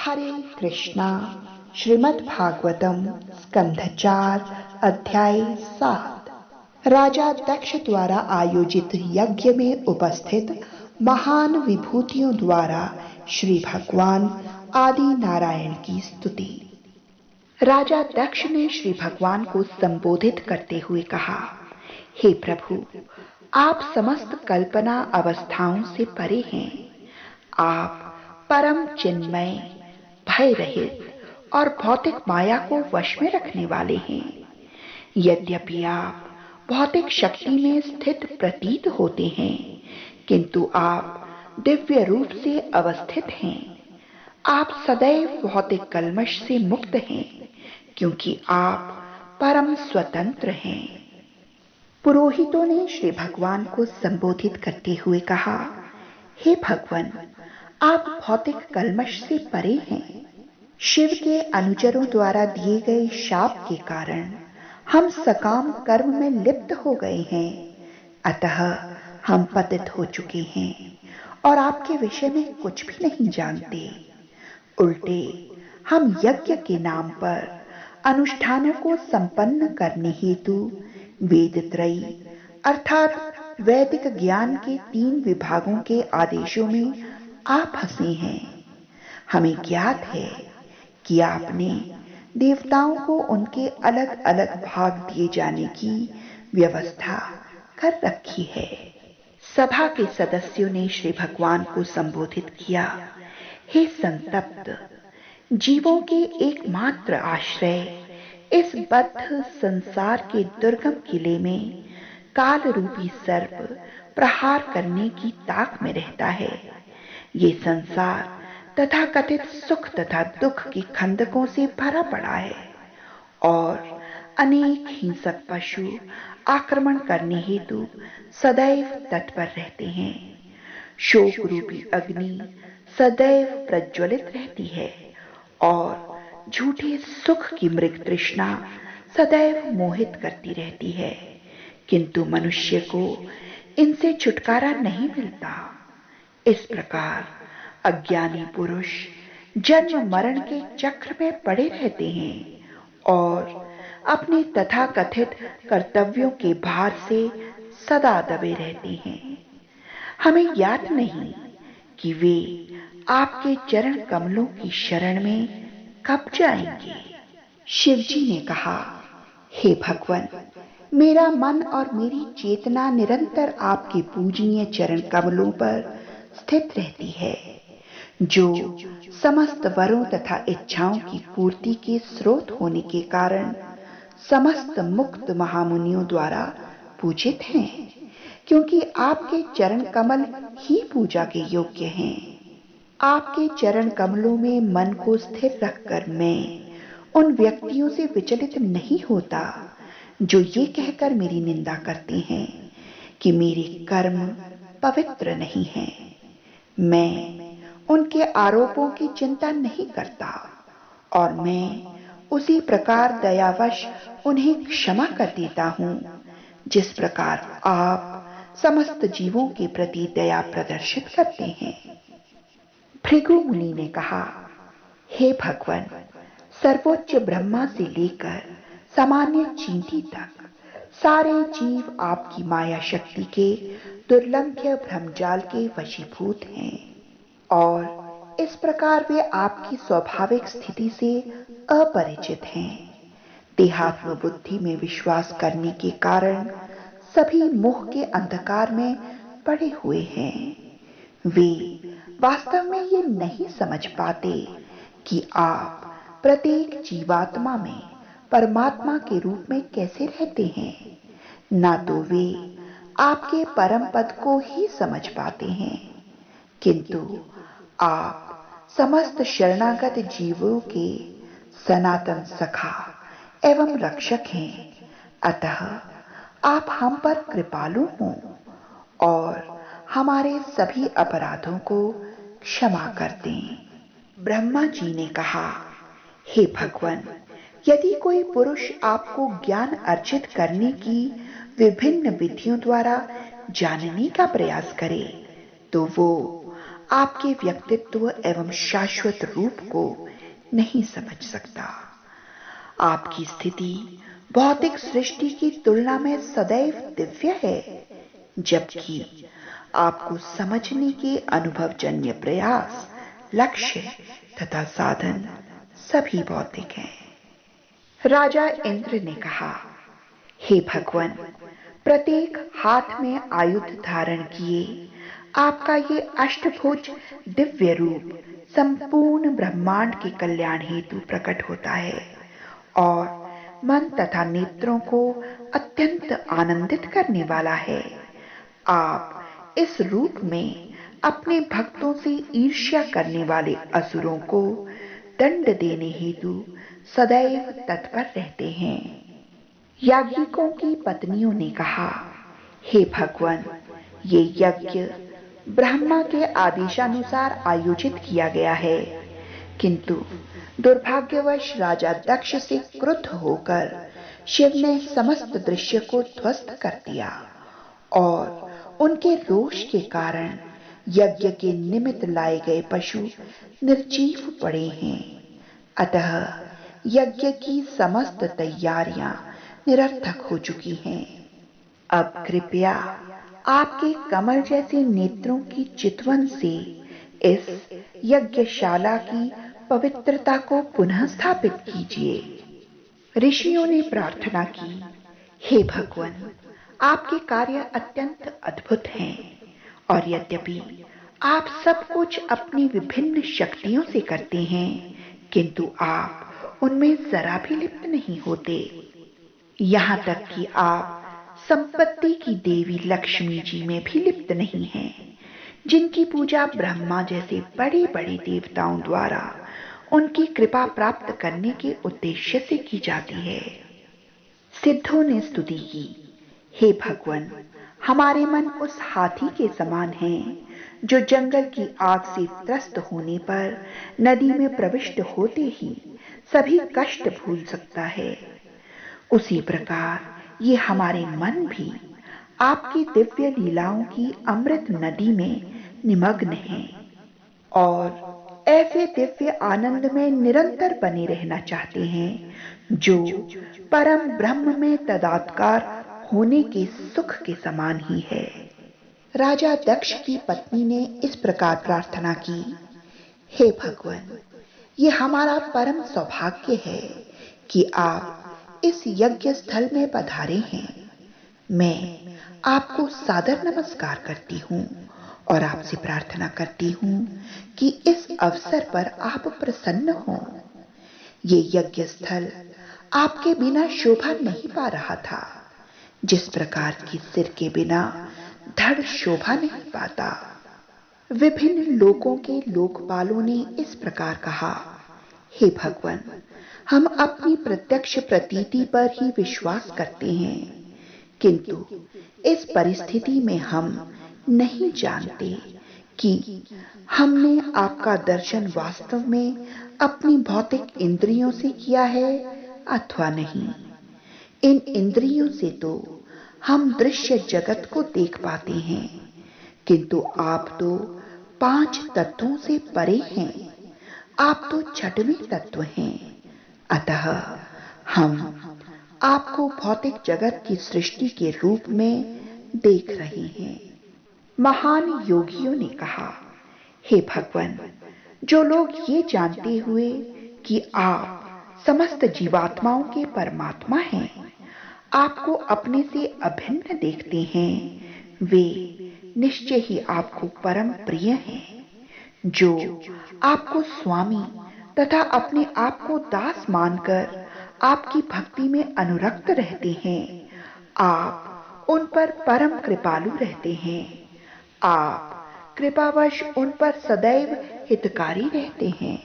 हरे कृष्णा। श्रीमद् भागवतम स्कंध 4 अध्याय 7। राजा दक्ष द्वारा आयोजित यज्ञ में उपस्थित महान विभूतियों द्वारा श्री भगवान आदि नारायण की स्तुति। राजा दक्ष ने श्री भगवान को संबोधित करते हुए कहा, हे प्रभु, आप समस्त कल्पना अवस्थाओं से परे हैं। आप परम चिन्मय, भय रहित और भौतिक माया को वश में रखने वाले हैं। यद्यपि आप भौतिक शक्ति में स्थित प्रतीत होते हैं, किंतु आप दिव्य रूप से अवस्थित हैं। आप सदैव भौतिक कल्मश से मुक्त हैं, क्योंकि आप परम स्वतंत्र हैं। पुरोहितों ने श्री भगवान को संबोधित करते हुए कहा, हे भगवान, आप भौतिक कल्मश से परे हैं। शिव के अनुचरों द्वारा दिए गए शाप के कारण हम सकाम कर्म में लिप्त हो गए हैं, अतः हम पतित हो चुके हैं और आपके विषय में कुछ भी नहीं जानते। उल्टे हम यज्ञ के नाम पर अनुष्ठानों को संपन्न करने हेतु वेदत्रयी अर्थात वैदिक ज्ञान के 3 विभागों के आदेशों में आप फंसे हैं। हमें ज्ञात है कि आपने देवताओं को उनके अलग अलग भाग दिए जाने की व्यवस्था कर रखी है। सभा के सदस्यों ने श्री भगवान को संबोधित किया, हे संतप्त, जीवों के एकमात्र आश्रय इस बद्ध संसार के दुर्गम किले में काल रूपी सर्प प्रहार करने की ताक में रहता है। ये संसार तथा कथित सुख तथा दुख के खंदकों से भरा पड़ा है और अनेक हिंसक पशु आक्रमण करने हेतु सदैव तत्पर रहते हैं। शोक रूपी अग्नि सदैव प्रज्वलित रहती है और झूठे सुख की मृग तृष्णा सदैव मोहित करती रहती है, किंतु मनुष्य को इनसे छुटकारा नहीं मिलता। इस प्रकार अज्ञानी पुरुष जन्म मरण के चक्र में पड़े रहते हैं और अपने तथाकथित कर्तव्यों के भार से सदा दबे रहते हैं। हमें याद नहीं कि वे आपके चरण कमलों की शरण में कब जाएंगे। शिवजी ने कहा, हे भगवान, मेरा मन और मेरी चेतना निरंतर आपके पूजनीय चरण कमलों पर स्थित रहती है, जो समस्त वरों तथा इच्छाओं की पूर्ति के स्रोत होने के कारण समस्त मुक्त महामुनियों द्वारा पूजित हैं, क्योंकि आपके चरण कमल ही पूजा के योग्य हैं। आपके चरण कमलों में मन को स्थिर रखकर मैं उन व्यक्तियों से विचलित नहीं होता जो ये कहकर मेरी निंदा करते हैं कि मेरे कर्म पवित्र नहीं हैं। मैं उनके आरोपों की चिंता नहीं करता और मैं उसी प्रकार दयावश उन्हें क्षमा कर देता हूं, जिस प्रकार आप समस्त जीवों के प्रति दया प्रदर्शित करते हैं। भृगु मुनि ने कहा, हे भगवान, सर्वोच्च ब्रह्मा से लेकर सामान्य चींटी तक सारे जीव आपकी माया शक्ति के दुर्लंघ्य भ्रमजाल के वशीभूत हैं और इस प्रकार वे आपकी स्वाभाविक स्थिति से अपरिचित हैं। देहात्म बुद्धि में विश्वास करने के कारण सभी मोह के अंधकार में पड़े हुए हैं। वे वास्तव में ये नहीं समझ पाते कि आप प्रत्येक जीवात्मा में परमात्मा के रूप में कैसे रहते हैं। ना तो वे आपके परम पद को ही समझ पाते हैं, किंतु आप समस्त शरणागत जीवों के सनातन सखा एवं रक्षक हैं। अतः आप हम पर कृपालु हों और हमारे सभी अपराधों को क्षमा कर दें। ब्रह्मा जी ने कहा, हे भगवान, यदि कोई पुरुष आपको ज्ञान अर्जित करने की विभिन्न विधियों द्वारा जानने का प्रयास करे, तो वो आपके व्यक्तित्व एवं शाश्वत रूप को नहीं समझ सकता। आपकी स्थिति भौतिक सृष्टि की तुलना में सदैव दिव्य है, जबकि आपको समझने के अनुभवजन्य प्रयास, लक्ष्य तथा साधन सभी भौतिक हैं। राजा इंद्र ने कहा, हे भगवान, प्रत्येक हाथ में आयुध धारण किए आपका ये अष्टभुज दिव्य रूप संपूर्ण ब्रह्मांड के कल्याण हेतु प्रकट होता है और मन तथा नेत्रों को अत्यंत आनंदित करने वाला है। आप इस रूप में अपने भक्तों से ईर्ष्या करने वाले असुरों को दंड देने हेतु सदैव तत्पर रहते हैं। याज्ञिकों की पत्नियों ने कहा, हे भगवान, ये यज्ञ ब्रह्मा के आदेशानुसार आयोजित किया गया है, किंतु दुर्भाग्यवश राजा दक्ष से क्रुद्ध होकर शिव ने समस्त दृश्य को ध्वस्त कर दिया और उनके रोष के कारण यज्ञ के निमित्त लाए गए पशु निर्जीव पड़े हैं। अतः यज्ञ की समस्त तैयारियां निरर्थक हो चुकी हैं। अब कृपया आपके कमल जैसे नेत्रों की चितवन से इस यज्ञशाला की पवित्रता को पुनः स्थापित कीजिए। ऋषियों ने प्रार्थना की, हे भगवान, आपके कार्य अत्यंत अद्भुत हैं और यद्यपि आप सब कुछ अपनी विभिन्न शक्तियों से करते हैं, किंतु आप उनमें जरा भी लिप्त नहीं होते। यहां तक कि आप संपत्ति की देवी लक्ष्मी जी में भी लिप्त नहीं हैं, जिनकी पूजा ब्रह्मा जैसे बड़े बड़े देवताओं द्वारा उनकी कृपा प्राप्त करने के उद्देश्य से की जाती है। सिद्धों ने स्तुति की, हे भगवान, हमारे मन उस हाथी के समान हैं जो जंगल की आग से त्रस्त होने पर नदी में प्रविष्ट होते ही सभी कष्ट भूल सकता है। उसी प्रकार ये हमारे मन भी आपकी दिव्य लीलाओं की अमृत नदी में निमग्न हैं और ऐसे दिव्य आनंद में निरंतर बने रहना चाहते हैं, जो परम ब्रह्म में तदात्कार होने के सुख के समान ही है। राजा दक्ष की पत्नी ने इस प्रकार प्रार्थना की, हे भगवान, ये हमारा परम सौभाग्य है कि आप इस यज्ञ स्थल में पधारे हैं। मैं आपको सादर नमस्कार करती हूँ और आपसे प्रार्थना करती हूँ कि इस अवसर पर आप प्रसन्न हों। ये यज्ञ स्थल आपके बिना शोभा नहीं पा रहा था, जिस प्रकार की सिर के बिना धड़ शोभा नहीं पाता। विभिन्न लोकों के लोकपालों ने इस प्रकार कहा, हे भगवान, हम अपनी प्रत्यक्ष प्रतीति पर ही विश्वास करते हैं, किंतु इस परिस्थिति में हम नहीं जानते कि हमने आपका दर्शन वास्तव में अपनी भौतिक इंद्रियों से किया है अथवा नहीं। इन इंद्रियों से तो हम दृश्य जगत को देख पाते हैं, किंतु आप तो 5 तत्वों से परे हैं। आप तो छठवें तत्व हैं। अतः हम आपको भौतिक जगत की सृष्टि के रूप में देख रहे हैं। महान योगियों ने कहा, हे भगवान, जो लोग ये जानते हुए कि आप समस्त जीवात्माओं के परमात्मा हैं, आपको अपने से अभिन्न देखते हैं, वे निश्चय ही आपको परम प्रिय हैं। जो आपको स्वामी तथा अपने आप को दास मानकर आपकी भक्ति में अनुरक्त रहते हैं, आप उन पर परम कृपालु रहते हैं। आप कृपावश उन पर सदैव हितकारी रहते हैं।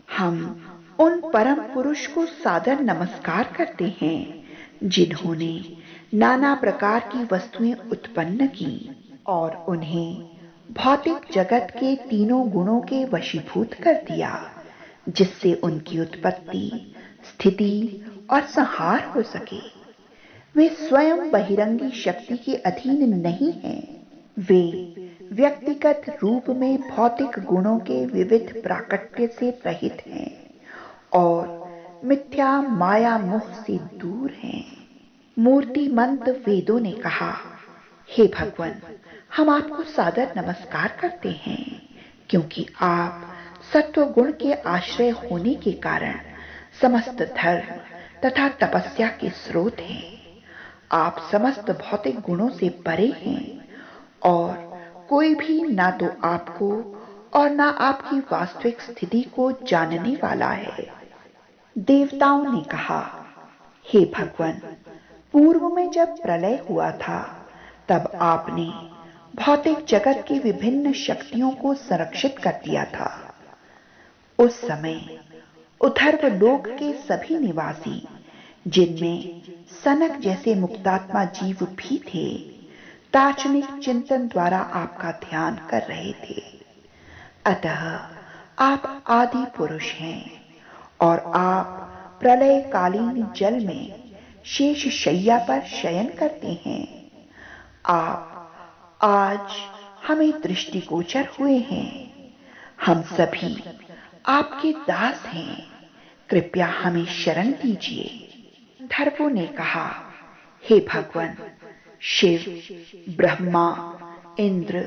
हम उन परम पुरुष को सादर नमस्कार करते हैं, जिन्होंने नाना प्रकार की वस्तुएं उत्पन्न की और उन्हें भौतिक जगत के तीनों गुणों के वशीभूत कर दिया, जिससे उनकी उत्पत्ति, स्थिति और संहार हो सके। वे स्वयं बहिरंगी शक्ति के अधीन नहीं हैं। वे व्यक्तिगत रूप में भौतिक गुणों के विविध प्राकट्य से रहित हैं और मिथ्या माया मोह से दूर हैं। मूर्तिमंत वेदों ने कहा, हे भगवान, हम आपको सादर नमस्कार करते हैं, क्योंकि आप सत्व गुण के आश्रय होने के कारण समस्त धर्म तथा तपस्या के स्रोत हैं। आप समस्त भौतिक गुणों से परे हैं और कोई भी ना तो आपको और ना आपकी वास्तविक स्थिति को जानने वाला है। देवताओं ने कहा, हे भगवान, पूर्व में जब प्रलय हुआ था तब आपने भौतिक जगत की विभिन्न शक्तियों को संरक्षित कर दिया था। उस समय उधर्व लोक के सभी निवासी, जिनमें सनक जैसे मुक्तात्मा जीव भी थे, दार्शनिक चिंतन द्वारा आपका ध्यान कर रहे थे। अतः आप आदि पुरुष हैं और आप प्रलयकालीन जल में शेष शैया पर शयन करते हैं। आप आज हमें दृष्टिगोचर हुए हैं। हम सभी आपके दास हैं, कृपया हमें शरण दीजिए। गंधर्वों ने कहा, हे भगवान, शिव, ब्रह्मा, इंद्र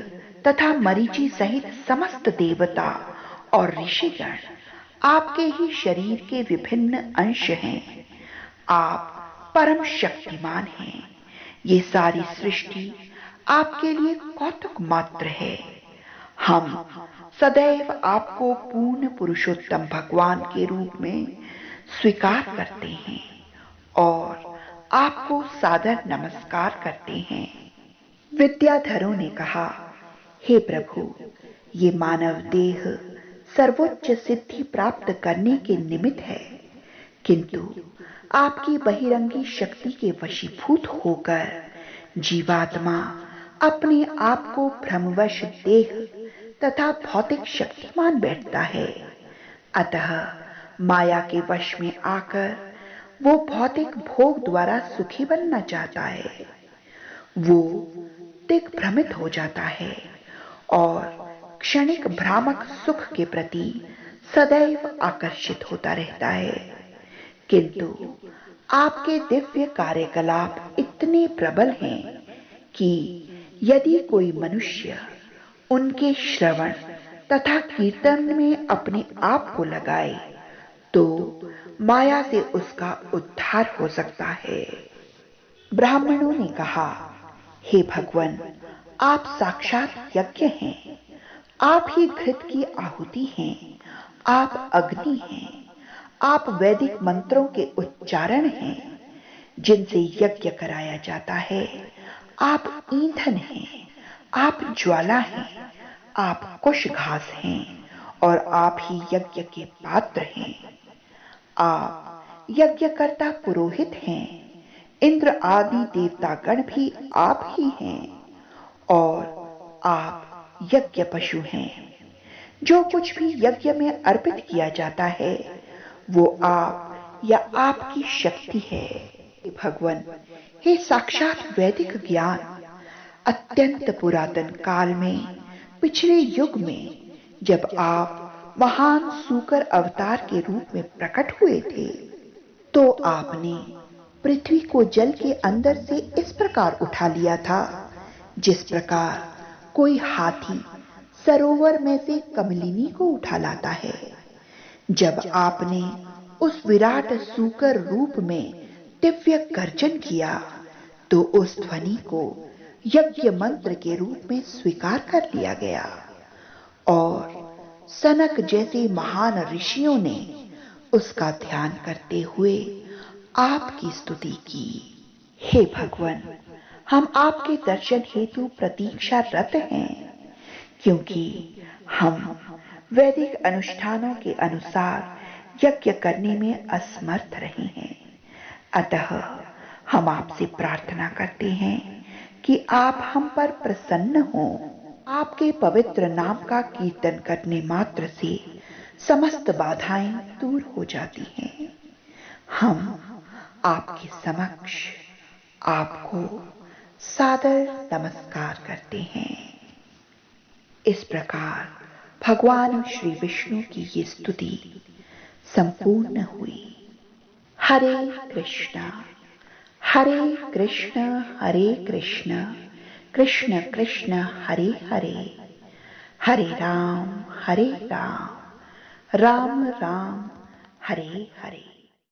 तथा मरीचि सहित समस्त देवता और ऋषिगण आपके ही शरीर के विभिन्न अंश हैं। आप परम शक्तिमान हैं। ये सारी सृष्टि आपके लिए कौतुक मात्र है। हम सदैव आपको पूर्ण पुरुषोत्तम भगवान के रूप में स्वीकार करते हैं और आपको सादर नमस्कार करते हैं। विद्याधरों ने कहा, हे प्रभु, ये मानव देह सर्वोच्च सिद्धि प्राप्त करने के निमित्त है, किंतु आपकी बहिरंगी शक्ति के वशीभूत होकर जीवात्मा अपने आप को भ्रमवश देह तथा भौतिक शक्ति मान बैठता है। अतः माया के वश में आकर वो भौतिक भोग द्वारा सुखी बनना चाहता है। वो दिग्भ्रमित हो जाता है और क्षणिक भ्रामक सुख के प्रति सदैव आकर्षित होता रहता है। किंतु आपके दिव्य कार्यकलाप इतने प्रबल हैं कि यदि कोई मनुष्य उनके श्रवण तथा कीर्तन में अपने आप को लगाए तो माया से उसका उद्धार हो सकता है। ब्राह्मणों ने कहा, हे भगवान, आप साक्षात यज्ञ हैं। आप ही घृत की आहुति हैं। आप अग्नि हैं। आप वैदिक मंत्रों के उच्चारण हैं, जिनसे यज्ञ कराया जाता है। आप ईंधन हैं। आप ज्वाला हैं। आप कुश घास हैं और आप ही यज्ञ के पात्र हैं। आप यज्ञकर्ता पुरोहित हैं। इंद्र आदि देवतागण भी आप ही हैं और आप यज्ञ पशु हैं। जो कुछ भी यज्ञ में अर्पित किया जाता है वो आप या आपकी शक्ति है। भगवान, हे साक्षात वैदिक ज्ञान, अत्यंत पुरातन काल में, पिछले युग में, जब आप महान सूकर अवतार के रूप में प्रकट हुए थे, तो आपने पृथ्वी को जल के अंदर से इस प्रकार उठा लिया था जिस प्रकार कोई हाथी सरोवर में से कमलिनी को उठा लाता है। जब आपने उस विराट सूकर रूप में दिव्य गर्जन किया तो उस ध्वनि को यज्ञ मंत्र के रूप में स्वीकार कर लिया गया और सनक जैसे महान ऋषियों ने उसका ध्यान करते हुए आपकी स्तुति की। हे भगवान, हम आपके दर्शन हेतु प्रतीक्षारत हैं, क्योंकि हम वैदिक अनुष्ठानों के अनुसार यज्ञ करने में असमर्थ रहे हैं। अतः हम आपसे प्रार्थना करते हैं कि आप हम पर प्रसन्न हों। आपके पवित्र नाम का कीर्तन करने मात्र से समस्त बाधाएं दूर हो जाती हैं। हम आपके समक्ष आपको सादर नमस्कार करते हैं। इस प्रकार भगवान श्री विष्णु की ये स्तुति संपूर्ण हुई। हरे कृष्ण हरे कृष्ण कृष्ण कृष्ण हरे हरे, हरे राम राम राम हरे हरे।